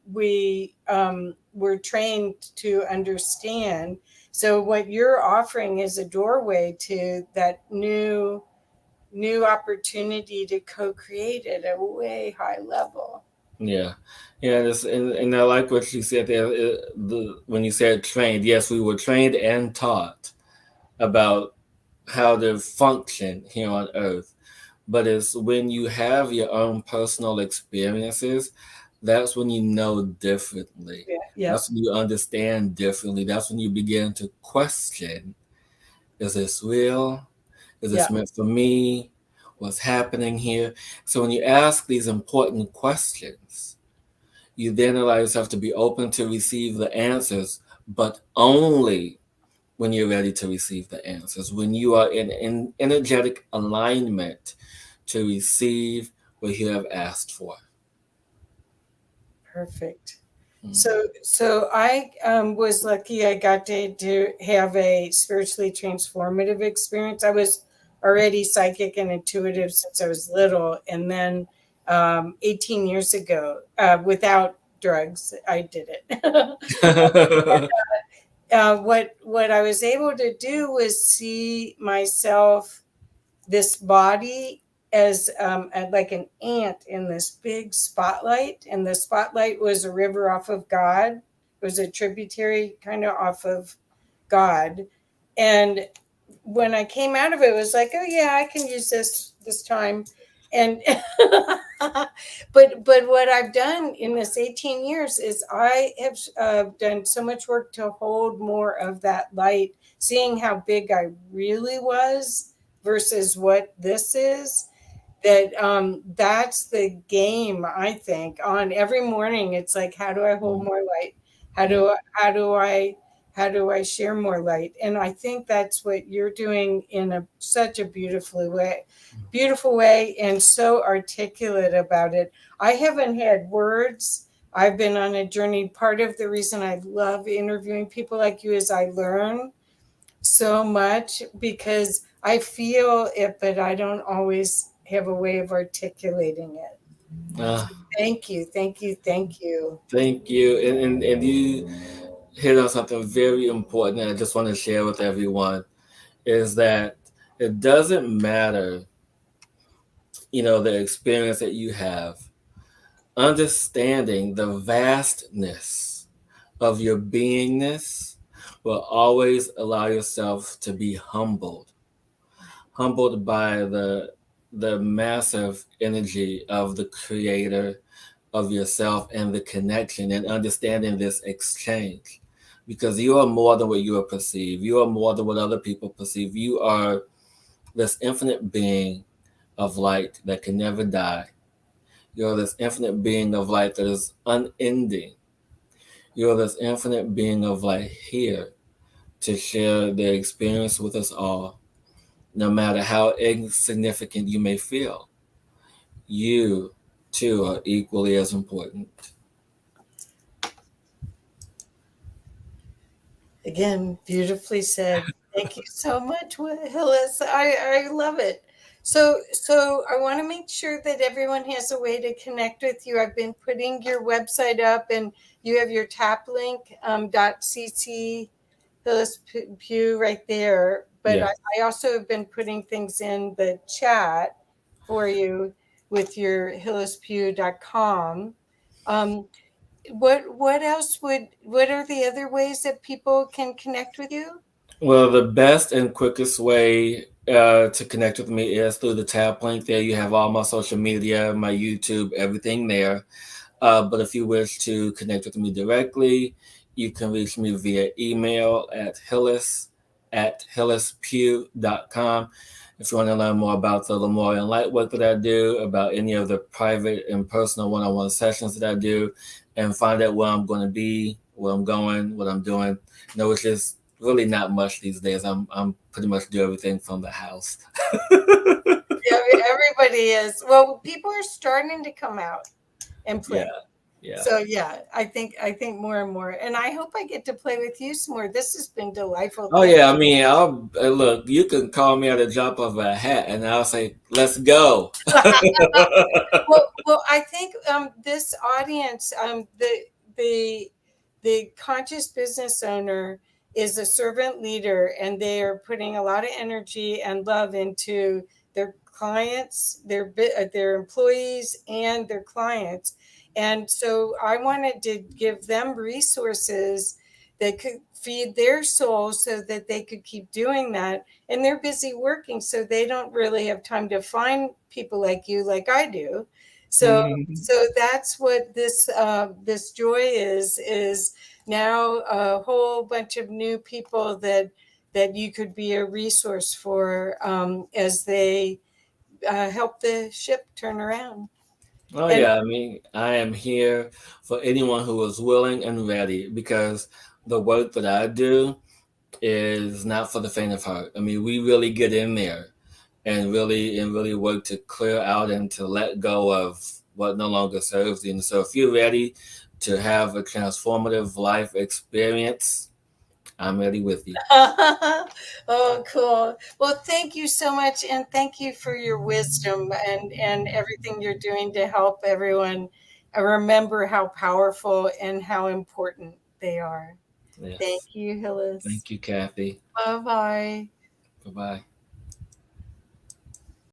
were trained to understand. So, what you're offering is a doorway to that new opportunity to co-create at a way high level. Yeah, yeah, and I like what you said there. When you said trained, yes, we were trained and taught about how to function here on Earth. But it's when you have your own personal experiences, that's when you know differently. Yeah. Yep. That's when you understand differently. That's when you begin to question: Is this real? Is Yeah. this meant for me? What's happening here? So when you ask these important questions, you then allow yourself to be open to receive the answers, but only when you're ready to receive the answers, when you are in energetic alignment to receive what you have asked for. Perfect. Mm. So I was lucky. I got to have a spiritually transformative experience. I was already psychic and intuitive since I was little, and then 18 years ago, without drugs, I did it. What I was able to do was see myself, this body, as like an ant in this big spotlight, and the spotlight was a river off of God. It was a tributary kind of off of God, and when I came out of it, it was like, oh yeah, I can use this time, and but what I've done in this 18 years is I have done so much work to hold more of that light, seeing how big I really was versus what this is. That's the game. I think on every morning it's like, how do I hold more light? how Yeah. do I, how do I how do I share more light? And I think that's what you're doing in such a beautiful way, and so articulate about it. I haven't had words. I've been on a journey. Part of the reason I love interviewing people like you is I learn so much because I feel it, but I don't always have a way of articulating it. Uh, So thank you, thank you, thank you. Thank you. And you hit on something very important that I just want to share with everyone is that it doesn't matter, the experience that you have, understanding the vastness of your beingness will always allow yourself to be humbled by the massive energy of the creator of yourself and the connection and understanding this exchange, because you are more than what you are perceived. You are more than what other people perceive. You are this infinite being of light that can never die. You're this infinite being of light that is unending. You're this infinite being of light here to share the experience with us all, no matter how insignificant you may feel. You, too, are equally as important. Again, beautifully said. Thank you so much, Hillis. I love it. So I want to make sure that everyone has a way to connect with you. I've been putting your website up, and you have your tap link, .cc Hillis Pugh right there. but Yeah. I also have been putting things in the chat for you with your hillispugh.com. Um, what else what are the other ways that people can connect with you? Well, the best and quickest way to connect with me is through the tab link. There you have all my social media, my YouTube, everything there. But if you wish to connect with me directly, you can reach me via email at hillispugh.com. If you want to learn more about the Lemoore and Light work that I do, about any of the private and personal one-on-one sessions that I do, and find out where I'm going to be, where I'm going, what I'm doing. Which is really not much these days. I'm pretty much do everything from the house. Everybody is. Well, people are starting to come out and Yeah, play. yeah. So yeah, I think more and more, and I hope I get to play with you some more. This has been delightful. Oh Thank yeah, I mean, I'll look. You can call me at a drop of a hat, and I'll say, "Let's go." well, I think this audience, the the conscious business owner is a servant leader, and they are putting a lot of energy and love into their clients, their employees, and their clients. And so I wanted to give them resources that could feed their soul so that they could keep doing that, and they're busy working, so they don't really have time to find people like you, like I do. So that's what this joy is now a whole bunch of new people that you could be a resource for, as they help the ship turn around. Oh And yeah, I mean, I am here for anyone who is willing and ready because the work that I do is not for the faint of heart. I mean, we really get in there and really work to clear out and to let go of what no longer serves you. And so, if you're ready to have a transformative life experience, I'm ready with you. oh, cool. Well, thank you so much, and thank you for your wisdom and everything you're doing to help everyone remember how powerful and how important they are. Thank Yes. you, Hillis. Thank you, Kathy. Bye bye. Bye bye.